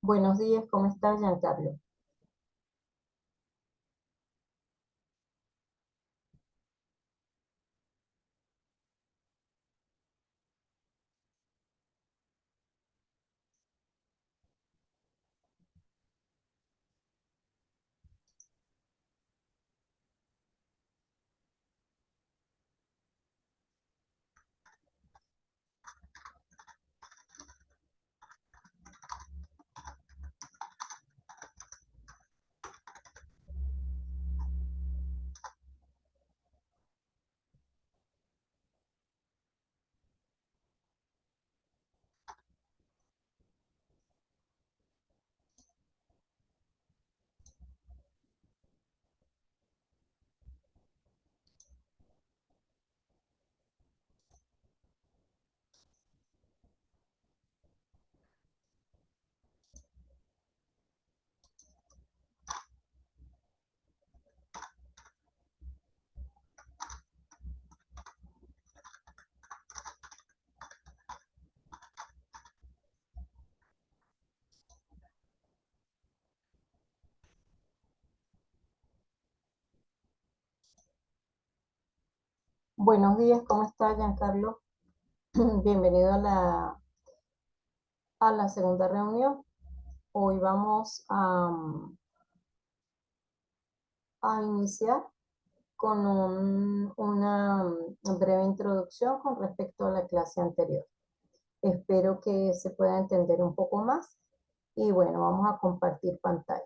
Buenos días, ¿cómo estás, Giancarlo? Buenos días, ¿cómo estás, Giancarlo? Bienvenido a la segunda reunión. Hoy vamos a iniciar con una breve introducción con respecto a la clase anterior. Espero que se pueda entender un poco más y bueno, vamos a compartir pantalla.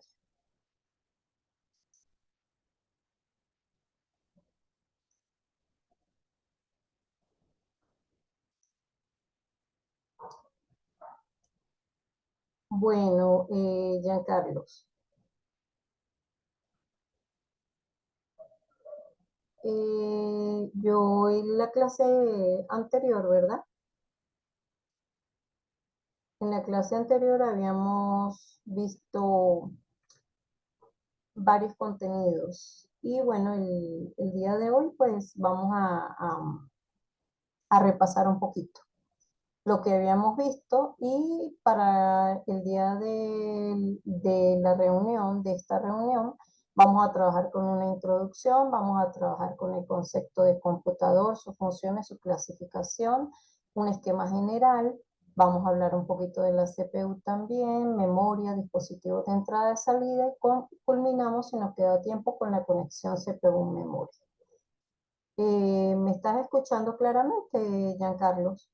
Bueno, Giancarlos, yo en la clase anterior, ¿verdad? En la clase anterior habíamos visto varios contenidos y bueno, el día de hoy pues vamos a repasar un poquito lo que habíamos visto y para el día de la reunión, de esta reunión, vamos a trabajar con una introducción, vamos a trabajar con el concepto de computador, sus funciones, su clasificación, un esquema general, vamos a hablar un poquito de la CPU también, memoria, dispositivos de entrada y salida y culminamos, si nos queda tiempo, con la conexión CPU-memoria. ¿Me estás escuchando claramente, Giancarlos?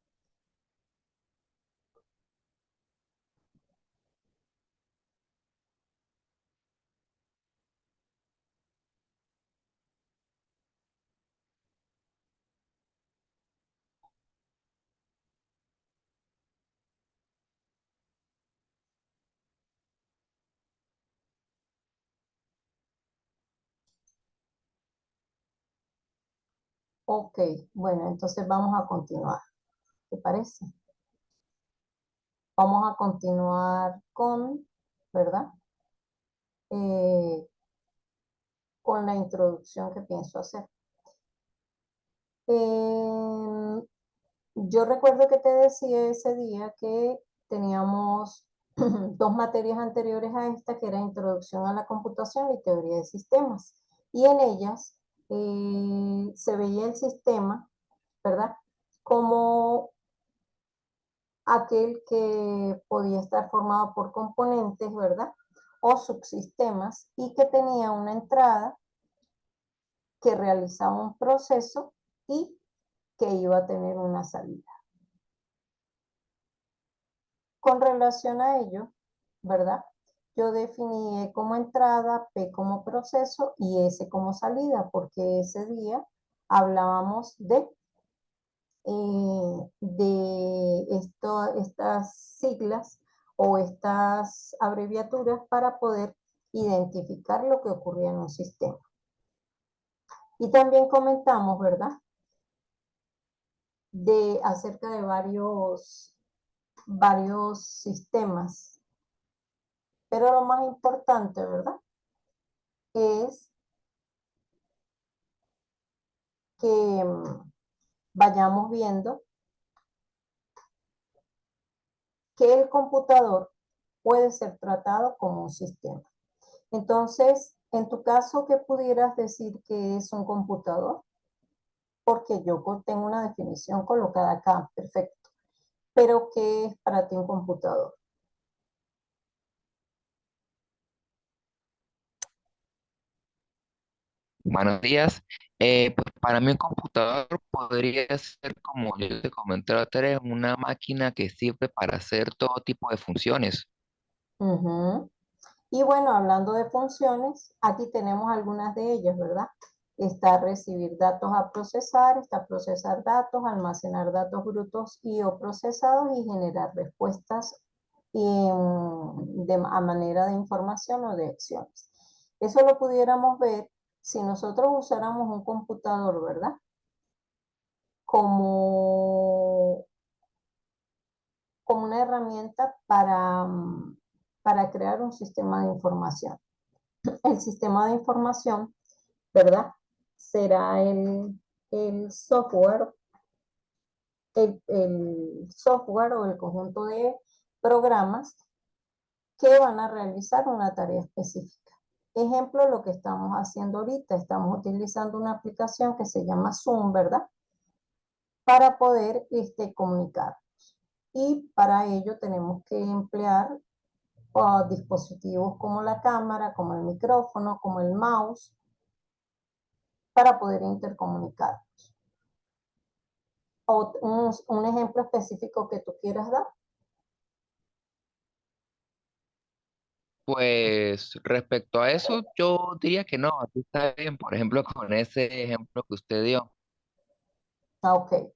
Ok, bueno, entonces vamos a continuar, ¿te parece? Vamos a continuar con, ¿verdad? Eh, con la introducción que pienso hacer. Em, yo recuerdo que te decía ese día que teníamos dos materias anteriores a esta, que era Introducción a la Computación y Teoría de Sistemas. Y en ellas se veía el sistema, ¿verdad? Como aquel que podía estar formado por componentes, ¿verdad? O subsistemas y que tenía una entrada que realizaba un proceso y que iba a tener una salida. Con relación a ello, ¿verdad? Yo definí E como entrada, P como proceso y S como salida, porque ese día hablábamos estas siglas o estas abreviaturas para poder identificar lo que ocurría en un sistema. Y también comentamos, ¿verdad? Acerca de varios sistemas. Pero lo más importante, ¿verdad? Es que vayamos viendo que el computador puede ser tratado como un sistema. Entonces, en tu caso, ¿qué pudieras decir que es un computador? Porque yo tengo una definición colocada acá, perfecto. Pero, ¿qué es para ti un computador? Buenos días. Pues para mí un computador podría ser, como yo te comenté la otra vez, una máquina que sirve para hacer todo tipo de funciones. Ujú. Y bueno, hablando de funciones, aquí tenemos algunas de ellas, ¿verdad? Está recibir datos a procesar, está procesar datos, almacenar datos brutos y o procesados y generar respuestas a manera de información o de acciones. Eso lo pudiéramos ver si nosotros usáramos un computador, ¿verdad? Como, como una herramienta para crear un sistema de información. El sistema de información, ¿verdad? Será el software, el software o el conjunto de programas que van a realizar una tarea específica. Ejemplo, lo que estamos haciendo ahorita, estamos utilizando una aplicación que se llama Zoom, ¿verdad? Para poder comunicar. Y para ello tenemos que emplear dispositivos como la cámara, como el micrófono, como el mouse, para poder intercomunicar. O un ejemplo específico que tú quieras dar. Pues respecto a eso, yo diría que no, así está bien, por ejemplo, con ese ejemplo que usted dio. Ah, ok.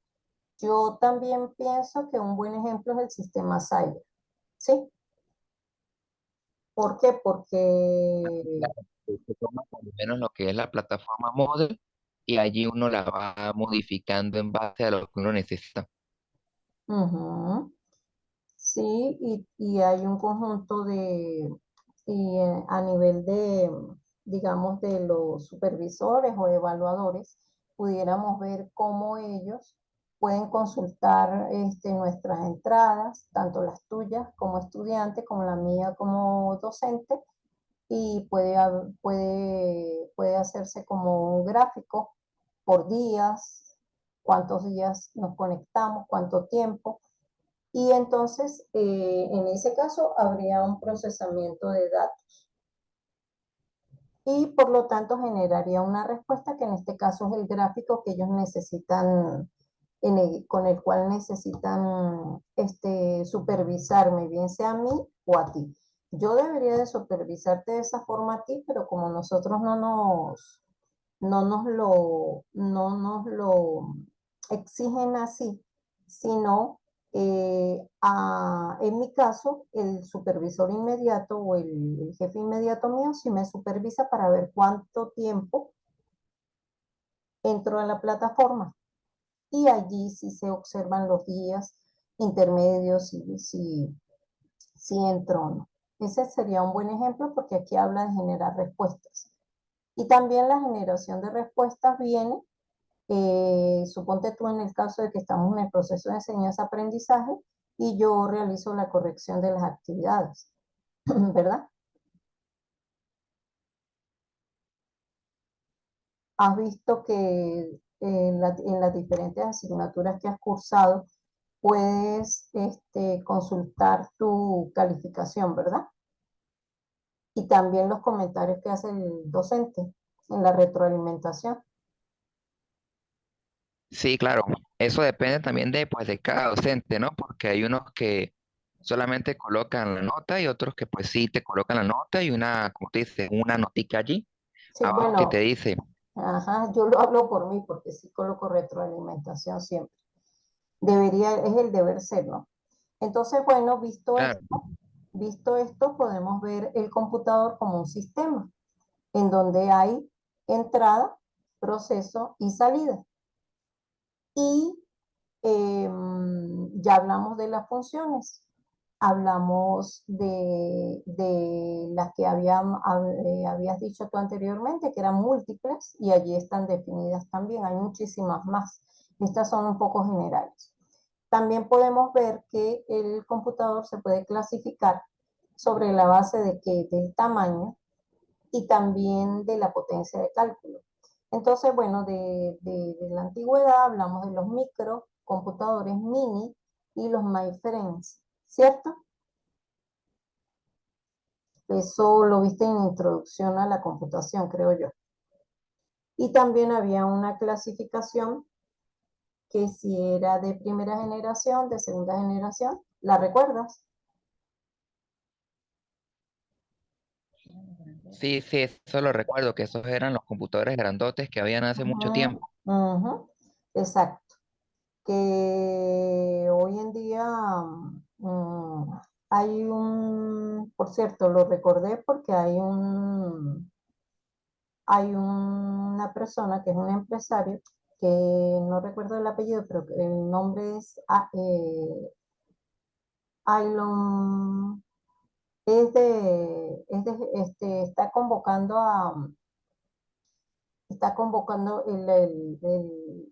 Yo también pienso que un buen ejemplo es el sistema Cyber. ¿Sí? ¿Por qué? Porque Claro, usted toma por lo menos lo que es la plataforma Moodle y allí uno la va modificando en base a lo que uno necesita. ujú, sí, y hay un conjunto a nivel de, digamos, de los supervisores o evaluadores, pudiéramos ver cómo ellos pueden consultar nuestras entradas, tanto las tuyas como estudiante, como la mía como docente, y puede hacerse como un gráfico por días, cuántos días nos conectamos, cuánto tiempo. Y entonces, en ese caso, habría un procesamiento de datos y por lo tanto generaría una respuesta que en este caso es el gráfico que ellos necesitan, con el cual necesitan supervisarme, bien sea a mí o a ti. Yo debería de supervisarte de esa forma a ti, pero como nosotros no nos lo exigen así, sino en mi caso, el supervisor inmediato o el jefe inmediato mío sí me supervisa para ver cuánto tiempo entro a la plataforma y allí sí se observan los días intermedios si entro o no. Ese sería un buen ejemplo porque aquí habla de generar respuestas. Y también la generación de respuestas viene, suponte tú en el caso de que estamos en el proceso de enseñanza-aprendizaje y yo realizo la corrección de las actividades, ¿verdad? Has visto que en las diferentes asignaturas que has cursado puedes consultar tu calificación, ¿verdad? Y también los comentarios que hace el docente en la retroalimentación. Sí, claro, eso depende también de, pues, de cada docente, ¿no? Porque hay unos que solamente colocan la nota y otros que pues sí te colocan la nota y una, como te dice, una notica allí Sí, abajo que te bueno, dice, ajá, yo lo hablo por mí porque sí coloco retroalimentación siempre. Debería, es el deber ser, ¿no? Entonces, bueno, claro, visto esto, podemos ver el computador como un sistema en donde hay entrada, proceso y salida. Y ya hablamos de las funciones, hablamos de las que habías dicho tú anteriormente, que eran múltiples, y allí están definidas también. Hay muchísimas más. Estas son un poco generales. También podemos ver que el computador se puede clasificar sobre la base de que del tamaño y también de la potencia de cálculo. Entonces, bueno, de la antigüedad hablamos de los microcomputadores mini y los mainframes, ¿cierto? Eso lo viste en Introducción a la Computación, creo yo. Y también había una clasificación que si era de primera generación, de segunda generación, ¿la recuerdas? Sí, sí, eso lo recuerdo, que esos eran los computadores grandotes que habían hace mucho Ujú, tiempo. ujú, exacto. Que hoy en día hay por cierto, lo recordé porque hay una persona que es un empresario, que no recuerdo el apellido, pero que el nombre es Elon, está convocando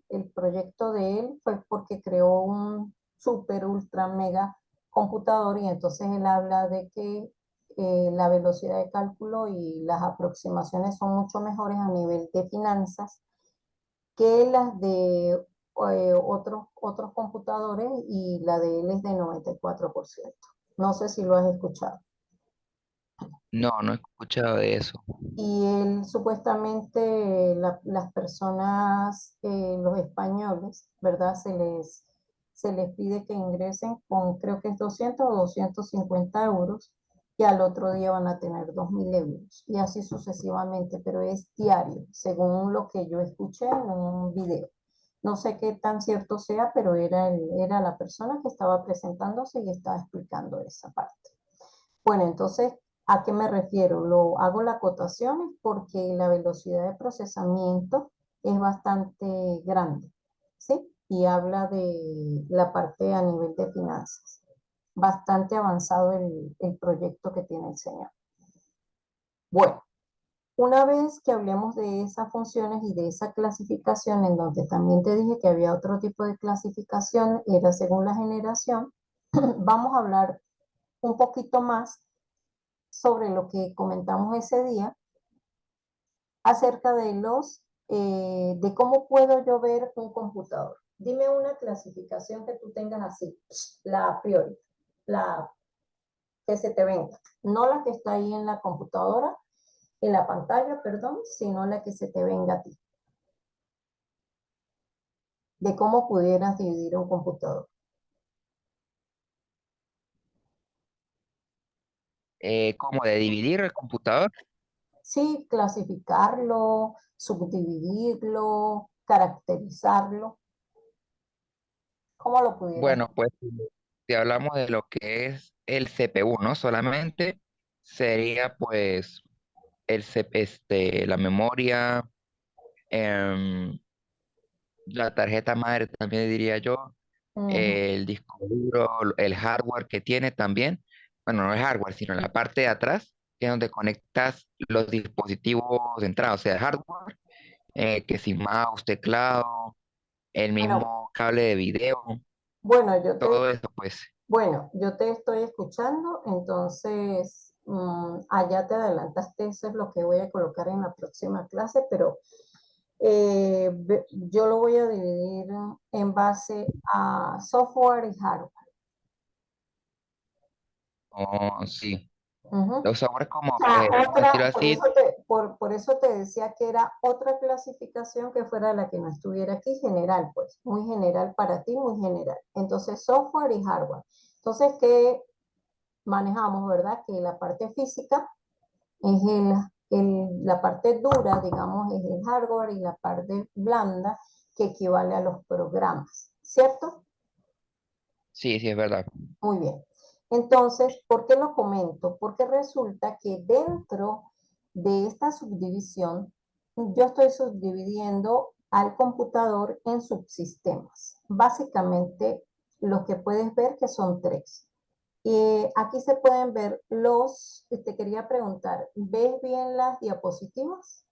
el proyecto de él, fue porque creó un super ultra mega computador y entonces él habla de que la velocidad de cálculo y las aproximaciones son mucho mejores a nivel de finanzas que las de otros computadores y la de él es de 94%. No sé si lo has escuchado. No, no he escuchado de eso. Y él supuestamente, las personas, los españoles, ¿verdad? Se les pide que ingresen con, creo que es 200 o 250 euros, y al otro día van a tener 2.000 euros, y así sucesivamente, pero es diario, según lo que yo escuché en un video. No sé qué tan cierto sea, pero era la persona que estaba presentándose y estaba explicando esa parte. Bueno, entonces, ¿a qué me refiero? Lo hago la acotación porque la velocidad de procesamiento es bastante grande, ¿sí? Y habla de la parte a nivel de finanzas. Bastante avanzado el proyecto que tiene el señor. Bueno, una vez que hablemos de esas funciones y de esa clasificación, en donde también te dije que había otro tipo de clasificación, era según la generación, vamos a hablar un poquito más sobre lo que comentamos ese día acerca de cómo puedo yo ver un computador. Dime una clasificación que tú tengas así, la a priori, la que se te venga, no la que está ahí en la computadora, en la pantalla, perdón, sino la que se te venga a ti, de cómo pudieras dividir un computador. ¿Cómo de dividir el computador? Sí, clasificarlo, subdividirlo, caracterizarlo, ¿cómo lo pudieras? Bueno, pues si hablamos de lo que es el CPU, ¿no? Solamente sería pues la memoria, em, la tarjeta madre también diría yo, Ujú. el disco duro, el hardware que tiene también. Bueno, no el hardware, sino la parte de atrás, que es donde conectas los dispositivos de entrada, o sea, el hardware, que si mouse, teclado, el Bueno, mismo cable de video, bueno, yo te, todo eso, pues. bueno, yo te estoy escuchando, entonces allá te adelantaste, eso es lo que voy a colocar en la próxima clase, pero yo lo voy a dividir en base a software y hardware. Oh, sí. Ujú. Los sabores como, Ah, vamos a decirlo por así, eso por eso te decía que era otra clasificación que fuera la que no estuviera aquí, general, pues, muy general para ti, muy general. Entonces, software y hardware. Entonces, ¿qué manejamos, verdad? Que la parte física es la parte dura, digamos, es el hardware y la parte blanda que equivale a los programas, ¿cierto? sí, sí, es verdad. Muy bien. Entonces, ¿por qué lo comento? Porque resulta que dentro de esta subdivisión, yo estoy subdividiendo al computador en subsistemas. Básicamente, los que puedes ver que son tres. Aquí se pueden ver te quería preguntar, ¿ves bien las diapositivas?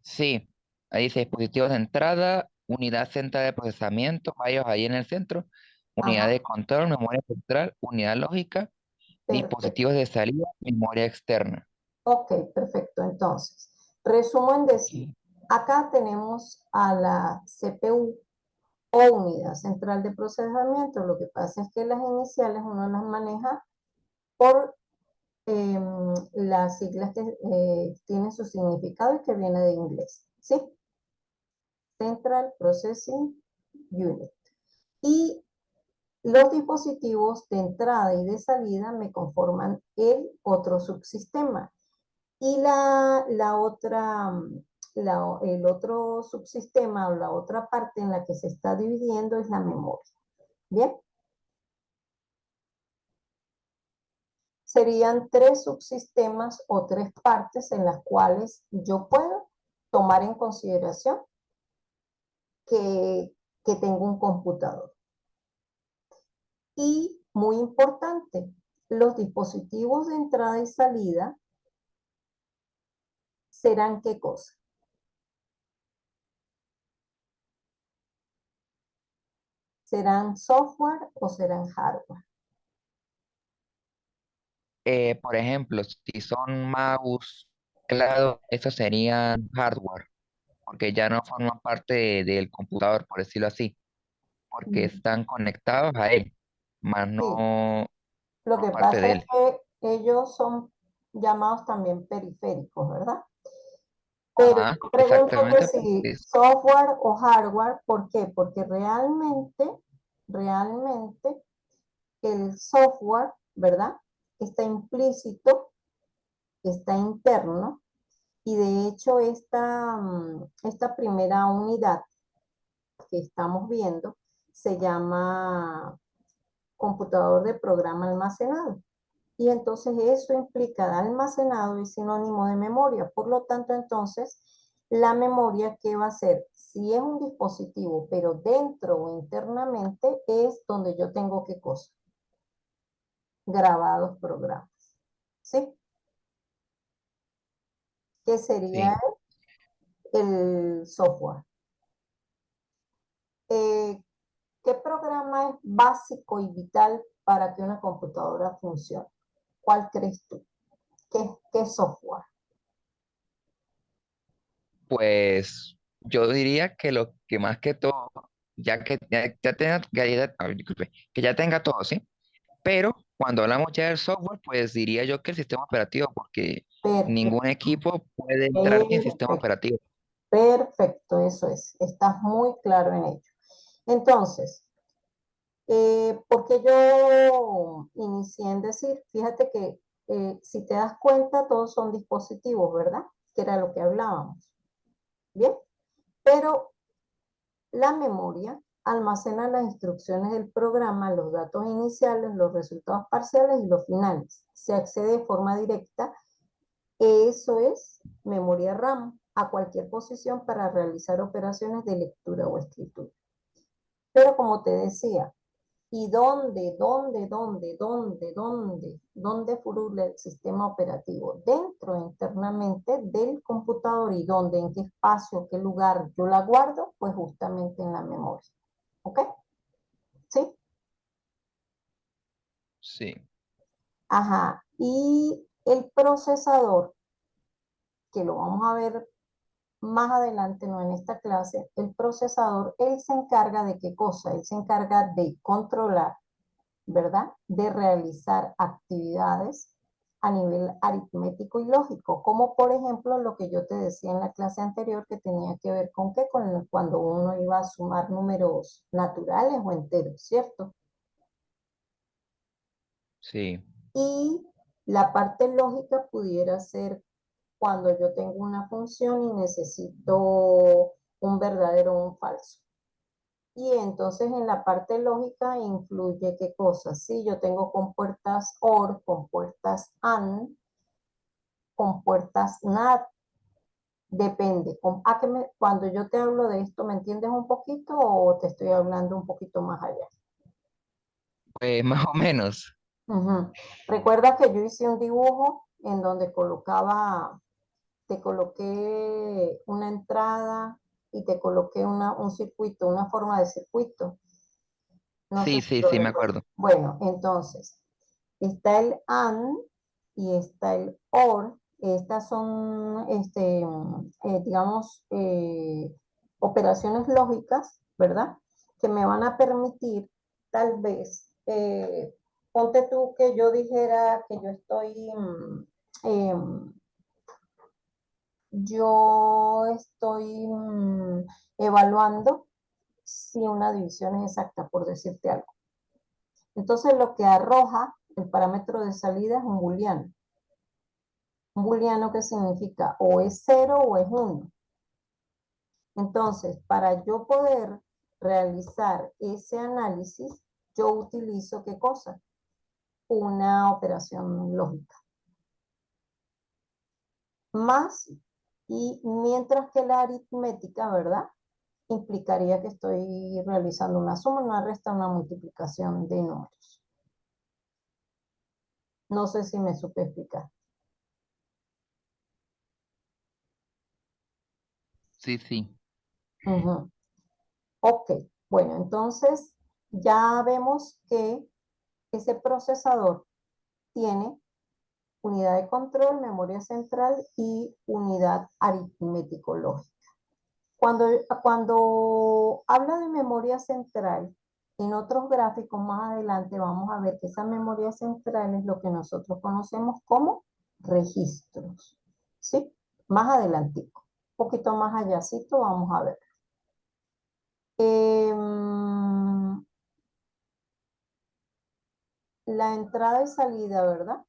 Sí, ahí dice dispositivos de entrada, unidad central de procesamiento, varios ahí en el centro, unidad de Ajá. control, memoria central, unidad lógica, Perfecto. dispositivos de salida, memoria externa. Ok, perfecto. Entonces, resumo en decir, Ok. acá tenemos a la CPU o unidad central de procesamiento. Lo que pasa es que las iniciales uno las maneja por las siglas que tienen su significado y que viene de inglés, ¿sí? Central Processing Unit. Y los dispositivos de entrada y de salida me conforman el otro subsistema. Y la otra, el otro subsistema o la otra parte en la que se está dividiendo es la memoria. Bien, serían tres subsistemas o tres partes en las cuales yo puedo tomar en consideración que tengo un computador. Y muy importante, los dispositivos de entrada y salida serán ¿qué cosa? ¿Serán software o serán hardware? Por ejemplo, si son mouse, teclado, estos serían hardware, porque ya no forman parte del computador, por decirlo así, porque Mm, están conectados a él, más sí, no lo por que parte pasa de es él. que ellos son llamados también periféricos, ¿verdad? Pero Ajá, yo pregunto que exactamente. si Pues, software o hardware, ¿por qué? Porque realmente el software, ¿verdad? Está implícito, está interno, y de hecho esta primera unidad que estamos viendo se llama computador de programa almacenado. Y entonces eso implica almacenado y sinónimo de memoria. Por lo tanto, entonces, la memoria, ¿qué va a ser? Si es un dispositivo, pero dentro o internamente, es donde yo tengo qué cosa, grabados programas. ¿Sí? ¿Qué sería sí, el software? Eh, ¿Qué programa es básico y vital para que una computadora funcione? ¿Cuál crees tú? ¿Qué software? pues yo diría que lo que más que todo, ya que ya tenga, ay, disculpe, que ya tenga todo, ¿sí? Pero cuando hablamos ya del software, pues diría yo que el sistema operativo, porque ningún Perfecto, equipo puede entrar sin sistema perfecto, operativo. perfecto, eso es. Estás muy claro en ello. Entonces, porque yo inicié en decir, fíjate que si te das cuenta, todos son dispositivos, ¿verdad? Que era lo que hablábamos. Bien, pero la memoria almacena las instrucciones del programa, los datos iniciales, los resultados parciales y los finales. Se accede de forma directa. Eso es memoria RAM a cualquier posición para realizar operaciones de lectura o escritura. Pero como te decía, ¿y dónde furula el sistema operativo? Dentro, internamente del computador. ¿Y dónde? ¿En qué espacio, qué lugar yo la guardo? Pues justamente en la memoria. ¿Ok? ¿Sí? Sí, Ajá. Y el procesador, que lo vamos a ver más adelante, no en esta clase, el procesador, él se encarga de qué cosa? Él se encarga de controlar, ¿verdad? De realizar actividades a nivel aritmético y lógico, como por ejemplo lo que yo te decía en la clase anterior que tenía que ver con qué, cuando uno iba a sumar números naturales o enteros, ¿cierto? sí. Y la parte lógica pudiera ser cuando yo tengo una función y necesito un verdadero o un falso. Y entonces en la parte lógica influye qué cosas. Sí, yo tengo compuertas OR, compuertas AND, compuertas NAT, depende. Cuando yo te hablo de esto, ¿me entiendes un poquito o te estoy hablando un poquito más allá? Pues más o menos. Ujú. Recuerda que yo hice un dibujo en donde te coloqué una entrada y te coloqué un circuito, una forma de circuito. No sé Sí, si sí, lo sí, me recuerdo. acuerdo. Bueno, entonces, Está el AND y está el OR. Estas son, digamos, operaciones lógicas, ¿verdad? Que me van a permitir, tal vez, ponte tú que yo dijera que yo estoy evaluando si una división es exacta, por decirte algo. Entonces lo que arroja el parámetro de salida es un booleano. Un booleano que significa o es 0 o es 1. Entonces, para yo poder realizar ese análisis, yo utilizo ¿qué cosa? Una operación lógica. Más, y mientras que la aritmética, ¿verdad? Implicaría que estoy realizando una suma, una resta, una multiplicación de números. No sé si me supe explicar. Sí, sí. Ujú. Ok, bueno, entonces ya vemos que ese procesador tiene unidad de control, memoria central y unidad aritmético-lógica. Cuando habla de memoria central, en otros gráficos más adelante vamos a ver que esa memoria central es lo que nosotros conocemos como registros. ¿Sí? Más adelantico, un poquito más allácito vamos a ver. La entrada y salida, ¿verdad?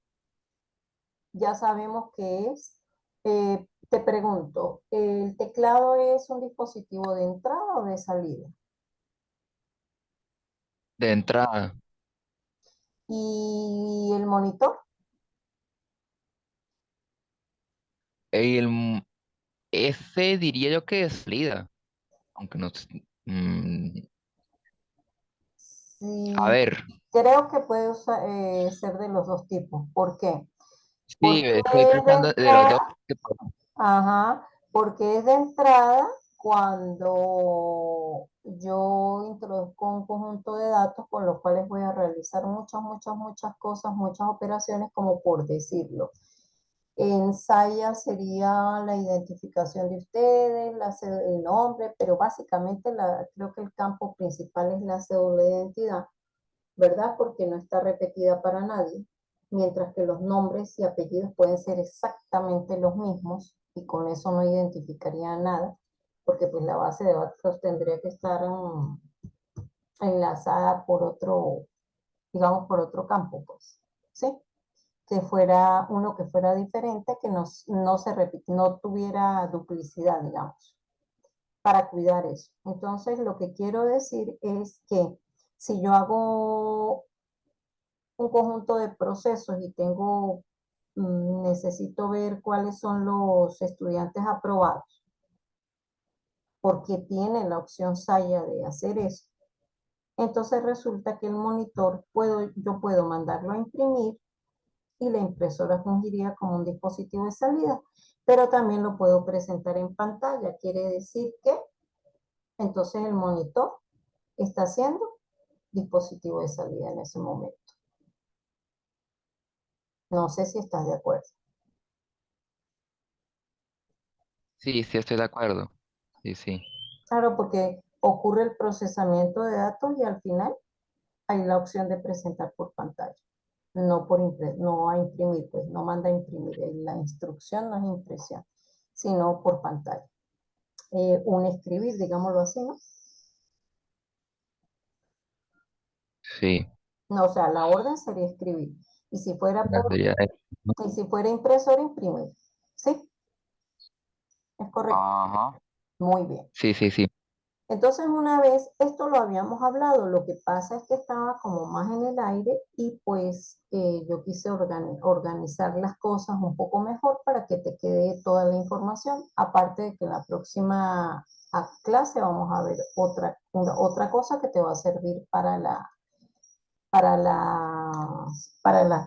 Ya sabemos qué es. Te pregunto, ¿el teclado es un dispositivo de entrada o de salida? De entrada. ¿Y el monitor? El, ese diría yo que es salida, aunque no sé, a Sí, ver, creo que puede ser de los dos tipos. ¿Por qué? sí, Porque estoy es de pensando de los dos. entrada, ajá, porque es de entrada cuando yo introduzco un conjunto de datos con los cuales voy a realizar muchas cosas, muchas operaciones, como por decirlo. Ensaya sería la identificación de ustedes, el nombre, pero básicamente creo que el campo principal es la cédula de identidad, ¿verdad? Porque no está repetida para nadie, mientras que los nombres y apellidos pueden ser exactamente los mismos y con eso no identificaría nada, porque pues la base de datos tendría que estar enlazada por otro, digamos, por otro campo, pues, ¿sí? Que fuera uno que fuera diferente, que no se repite, no tuviera duplicidad, digamos, para cuidar eso. Entonces, lo que quiero decir es que si yo hago un conjunto de procesos y necesito ver cuáles son los estudiantes aprobados, porque tiene la opción Saya de hacer eso, entonces resulta que el monitor yo puedo mandarlo a imprimir y la impresora fungiría como un dispositivo de salida, pero también lo puedo presentar en pantalla. Quiere decir que entonces el monitor está siendo dispositivo de salida en ese momento. No sé si estás de acuerdo. Sí, sí, estoy de acuerdo. Sí, sí. Claro, porque ocurre el procesamiento de datos y al final hay la opción de presentar por pantalla, no a imprimir, pues no manda a imprimir. La instrucción no es impresión, sino por pantalla. Un escribir, digámoslo así, ¿no? Sí, No, o sea, la orden sería escribir. Y si fuera ya sería eso, ¿no? y si fuera impresora, imprimir. ¿Sí? Es correcto. Ajá. Muy bien. Sí, sí, sí. Entonces, una vez, esto lo habíamos hablado, lo que pasa es que estaba como más en el aire y pues yo quise organizar las cosas un poco mejor para que te quede toda la información. Aparte de que en la próxima clase vamos a ver otra cosa que te va a servir para las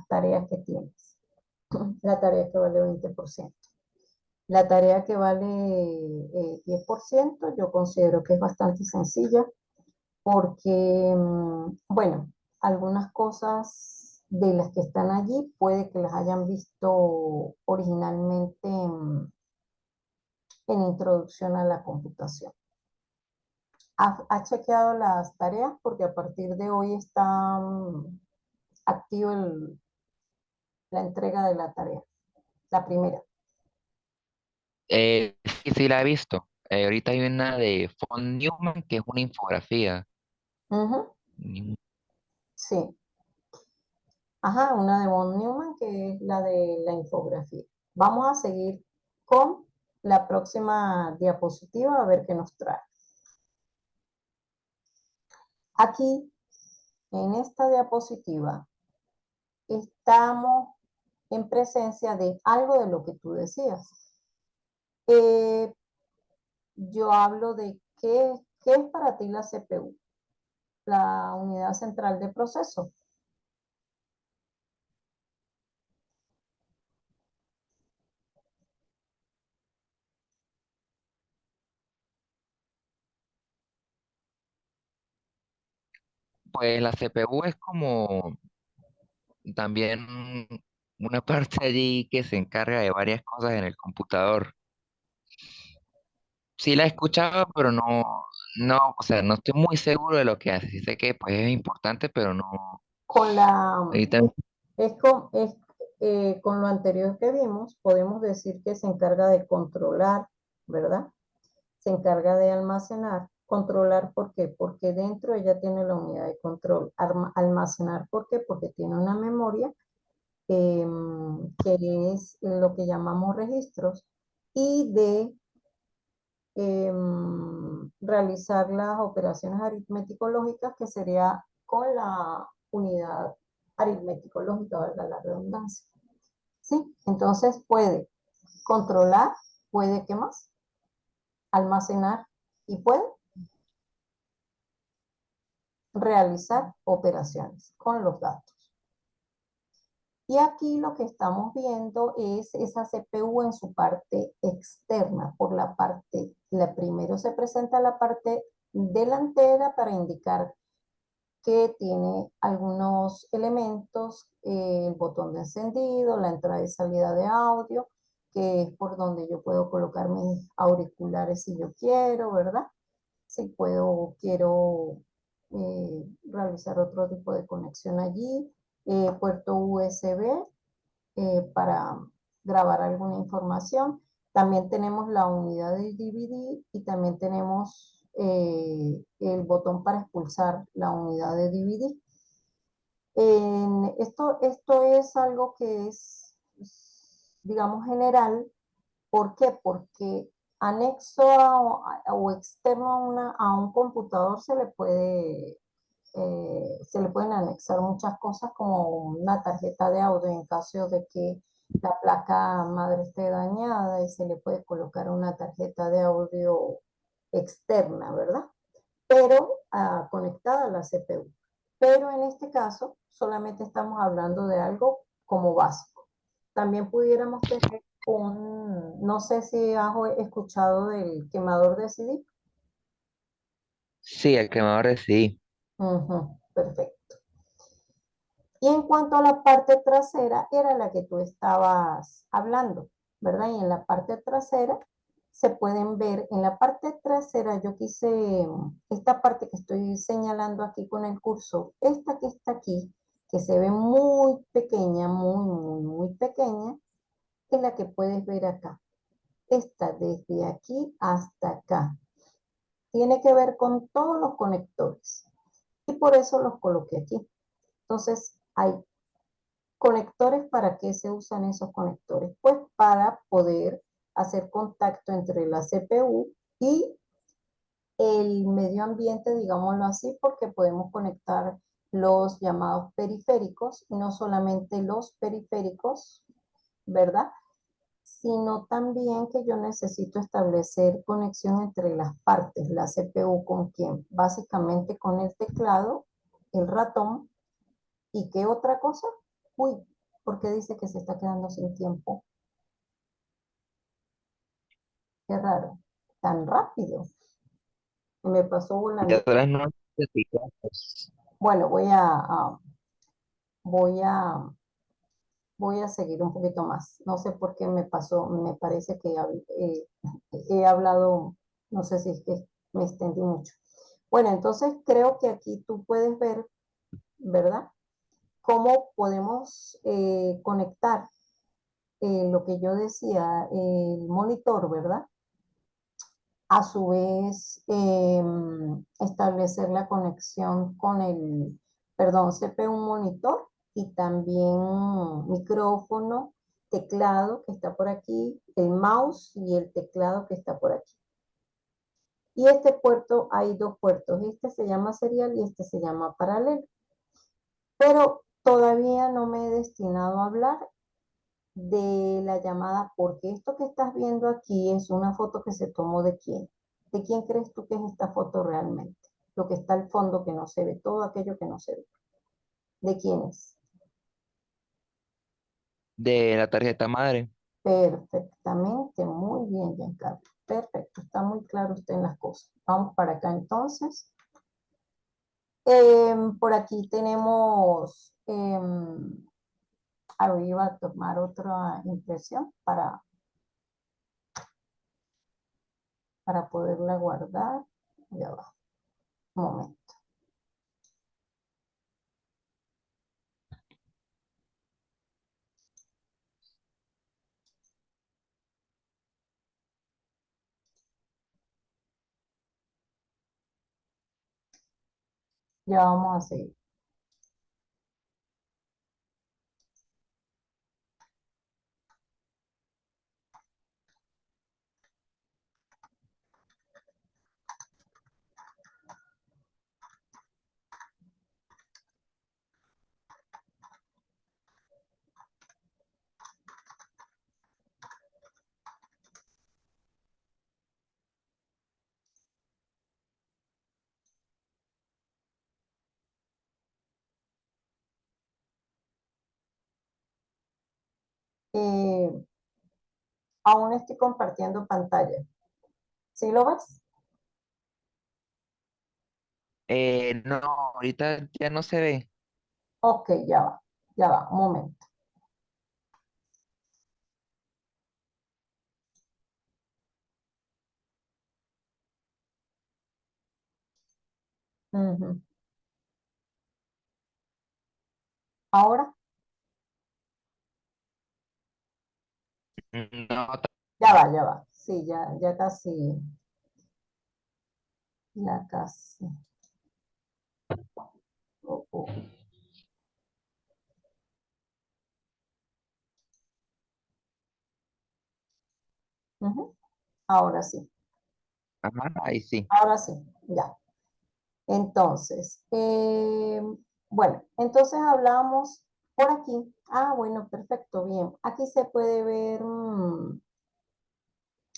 tareas que tienes. La tarea que vale 20%. La tarea que vale 10% yo considero que es bastante sencilla porque, bueno, algunas cosas de las que están allí puede que las hayan visto originalmente en Introducción a la Computación. ¿Ha chequeado las tareas? Porque a partir de hoy está activo la entrega de la tarea, la primera. Sí, sí la he visto. Ahorita hay una de von Neumann que es una infografía. Ujú, Ni- sí. Ajá, una de von Neumann que es la de la infografía. Vamos a seguir con la próxima diapositiva a ver qué nos trae. Aquí, en esta diapositiva, estamos en presencia de algo de lo que tú decías. Eh, yo hablo de qué es para ti la CPU, la unidad central de proceso. Pues la CPU es como también una parte allí que se encarga de varias cosas en el computador. Sí la he escuchado, pero no, o sea, no estoy muy seguro de lo que hace. Sí sé que pues es importante, pero no. Con la, Ahorita, con lo anterior que vimos, podemos decir que se encarga de controlar, ¿verdad? Se encarga de almacenar. Controlar, ¿por qué? Porque dentro ella tiene la unidad de control. Almacenar, ¿por qué? Porque tiene una memoria que es lo que llamamos registros y de realizar las operaciones aritmético-lógicas, que sería con la unidad aritmético-lógica, valga la redundancia. ¿Sí? Entonces puede controlar, puede, ¿qué más? Almacenar y puede realizar operaciones con los datos. Y aquí lo que estamos viendo es esa CPU en su parte externa. Por la parte, primero se presenta la parte delantera para indicar que tiene algunos elementos, el botón de encendido, la entrada y salida de audio, que es por donde yo puedo colocar mis auriculares si yo quiero, ¿verdad? Si puedo, quiero realizar otro tipo de conexión allí, puerto USB para grabar alguna información. También tenemos la unidad de DVD y también tenemos el botón para expulsar la unidad de DVD. Esto es algo que es, digamos, general. ¿Por qué? Porque anexo o externo a un computador se le pueden anexar muchas cosas como una tarjeta de audio en caso de que la placa madre esté dañada, y se le puede colocar una tarjeta de audio externa, ¿verdad? Pero conectada a la CPU. Pero en este caso solamente estamos hablando de algo como básico. También pudiéramos tener no sé si has escuchado del quemador de CD. sí, el quemador de sí. Ujú, perfecto. Y en cuanto a la parte trasera, era la que tú estabas hablando, ¿verdad? Y en la parte trasera se pueden ver, en la parte trasera yo quise, esta parte que estoy señalando aquí con el cursor, esta que está aquí, que se ve muy pequeña, muy pequeña, es la que puedes ver acá. Esta desde aquí hasta acá. Tiene que ver con todos los conectores. Y por eso los coloqué aquí. Entonces, hay conectores. ¿Para qué se usan esos conectores? Pues para poder hacer contacto entre la CPU y el medio ambiente, digámoslo así, porque podemos conectar los llamados periféricos, y no solamente los periféricos, ¿verdad? Sino también que yo necesito establecer conexión entre las partes, la CPU con quién, básicamente con el teclado, el ratón, y qué otra cosa. Uy, ¿por qué dice que se está quedando sin tiempo? Qué raro, tan rápido, me pasó Y volando. otras no necesitamos. Bueno, voy a, voy a seguir un poquito más. No sé por qué me pasó, me parece que he hablado, no sé si es que me extendí mucho. Bueno, entonces creo que aquí tú puedes ver, ¿verdad? Cómo podemos conectar lo que yo decía, el monitor, ¿verdad? A su vez, establecer la conexión con el, perdón, CPU monitor y también micrófono, teclado que está por aquí, el mouse y el teclado que está por aquí. Y este puerto, hay dos puertos, este se llama serial y este se llama paralelo. Pero todavía no me he destinado a hablar de la llamada, porque esto que estás viendo aquí es una foto que se tomó de quién. ¿De quién crees tú que es esta foto realmente? Lo que está al fondo que no se ve, todo aquello que no se ve. ¿De quién es? De la tarjeta madre. Perfectamente, muy bien, Giancarlo. Perfecto, está muy claro usted en las cosas. Vamos para acá entonces. Por aquí tenemos, arriba a tomar otra impresión para poderla guardar. Ya va, un momento. Ya vamos a seguir. Eh, aún estoy compartiendo pantalla. ¿Sí lo ves? No, ahorita ya no se ve. Ok, ya va, un momento. Ujú. Ahora, No, ya va. Sí, ya casi. Oh, oh. Ujú. Ahora sí, ajá, ahí sí. ahora sí, ya. Entonces, bueno, entonces hablamos por aquí. Ah, bueno, perfecto, bien. Aquí se puede ver,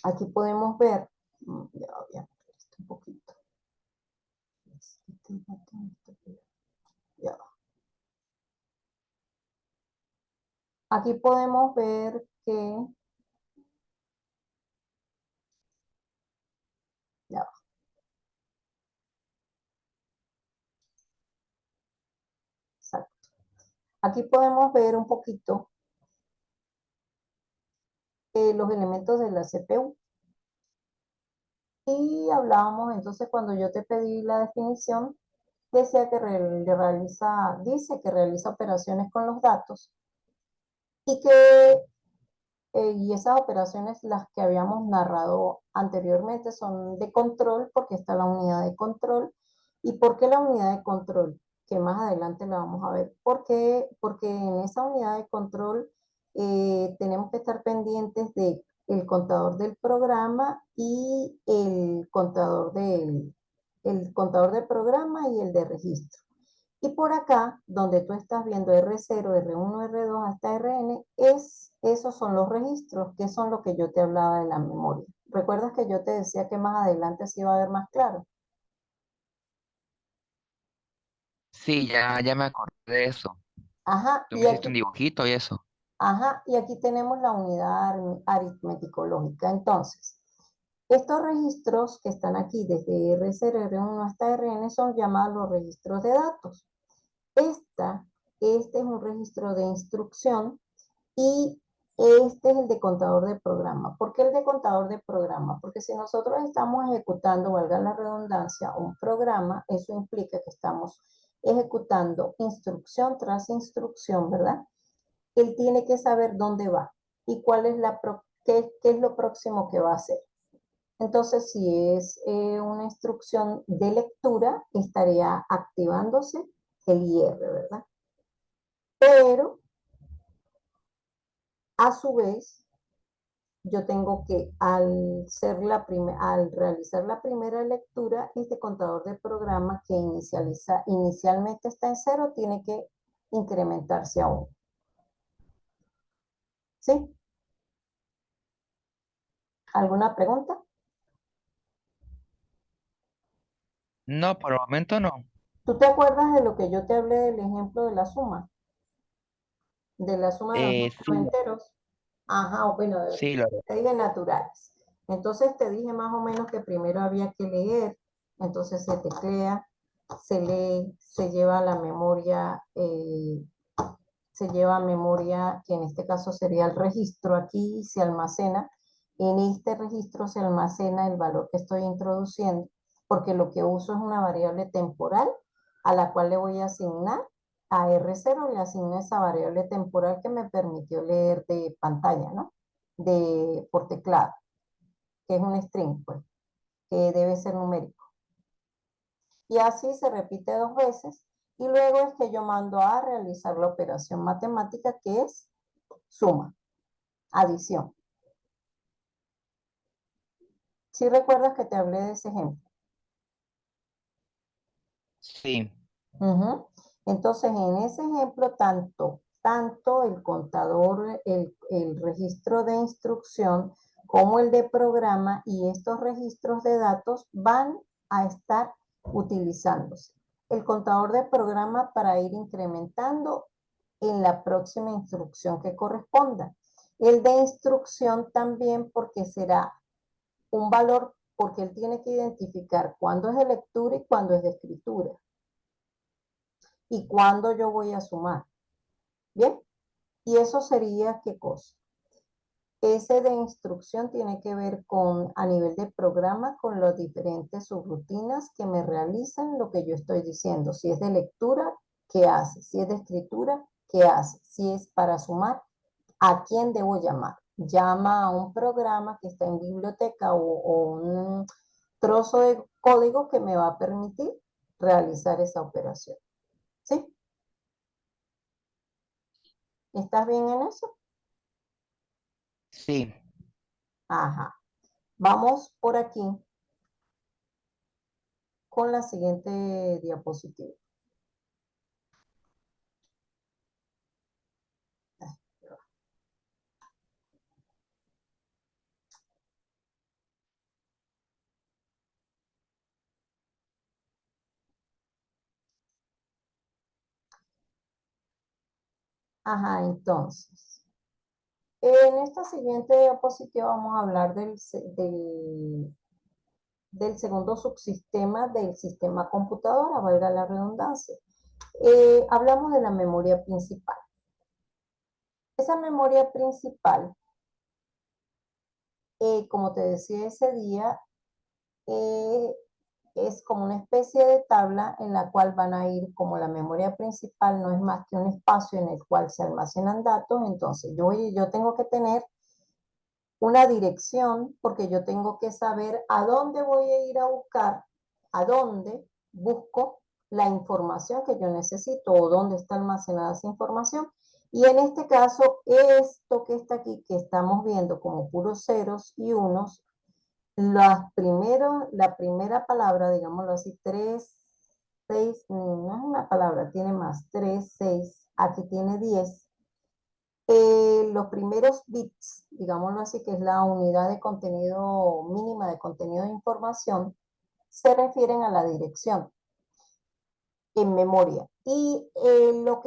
aquí podemos ver, ya voy a mover esto un poquito. Ya va. Aquí podemos ver que, ya va, exacto. Aquí podemos ver un poquito los elementos de la CPU. Y hablábamos entonces cuando yo te pedí la definición, decía que dice que realiza operaciones con los datos y que y esas operaciones, las que habíamos narrado anteriormente, son de control, porque está la unidad de control. ¿Y por qué la unidad de control? Que más adelante la vamos a ver. ¿Por qué? Porque en esa unidad de control tenemos que estar pendientes de el contador del programa y el contador de programa y el de registro. Y por acá, donde tú estás viendo R0, R1, R2 hasta Rn, esos son los registros, que son lo que yo te hablaba de la memoria. ¿Recuerdas que yo te decía que más adelante se iba a ver más claro? Sí, ya me acordé de eso. Ajá, Tú me hiciste un dibujito y eso. y aquí tenemos la unidad aritmético-lógica. Entonces, estos registros que están aquí desde R0, R1 hasta Rn son llamados los registros de datos. Esta este es un registro de instrucción y este es el de contador de programa. ¿Por qué el de contador de programa? Porque si nosotros estamos ejecutando, valga la redundancia, un programa, eso implica que estamos ejecutando instrucción tras instrucción, ¿verdad? Él tiene que saber dónde va y cuál es qué es lo próximo que va a hacer. Entonces, si es una instrucción de lectura, estaría activándose el IR, ¿verdad? Pero, a su vez, yo tengo que, al realizar la primera lectura, este contador de programa que inicialmente está en 0, tiene que incrementarse a 1. ¿Sí? ¿Alguna pregunta? No, por el momento no. ¿Tú te acuerdas de lo que yo te hablé del ejemplo de la suma? De la suma de dos números Sí, enteros. Ajá, o bueno, sí, lo te dije naturales. Entonces te dije más o menos que primero había que leer, entonces se teclea, se lee, se lleva a memoria, que en este caso sería el registro aquí, y se almacena. En este registro se almacena el valor que estoy introduciendo, porque lo que uso es una variable temporal a la cual le voy a asignar a R0, le asigno esa variable temporal que me permitió leer de pantalla, ¿no? Por teclado, que es un string, pues, que debe ser numérico. Y así se repite 2 veces y luego es que yo mando a realizar la operación matemática que es suma, adición. Si recuerdas que te hablé de ese ejemplo. sí, Ujú. Entonces, en ese ejemplo, tanto el contador, el registro de instrucción, como el de programa y estos registros de datos van a estar utilizándose. El contador de programa para ir incrementando en la próxima instrucción que corresponda. El de instrucción también porque será un valor, porque él tiene que identificar cuándo es de lectura y cuándo es de escritura y cuándo yo voy a sumar. Bien, y eso sería qué cosa. Ese de instrucción tiene que ver con, a nivel de programa, con las diferentes subrutinas que me realizan lo que yo estoy diciendo. Si es de lectura, ¿qué hace? Si es de escritura, ¿qué hace? Si es para sumar, ¿a quién debo llamar? Llama a un programa que está en biblioteca o un trozo de código que me va a permitir realizar esa operación. ¿Sí? ¿Estás bien en eso? sí. Ajá. Vamos por aquí con la siguiente diapositiva. Ajá, entonces, en esta siguiente diapositiva vamos a hablar del segundo subsistema del sistema computadora, valga la redundancia. Hablamos de la memoria principal. Esa memoria principal, como te decía ese día, eh, es como una especie de tabla en la cual van a ir, como la memoria principal no es más que un espacio en el cual se almacenan datos, entonces yo tengo que tener una dirección porque yo tengo que saber a dónde voy a ir a buscar, a dónde busco la información que yo necesito o dónde está almacenada esa información. Y en este caso, esto que está aquí, que estamos viendo como puros ceros y unos, la primera palabra, digámoslo así, 3 6 no es una palabra, tiene más, 3 6 aquí tiene 10. Los primeros bits, digámoslo así, que es la unidad de contenido mínima de contenido de información, se refieren a la dirección en memoria. Y lo que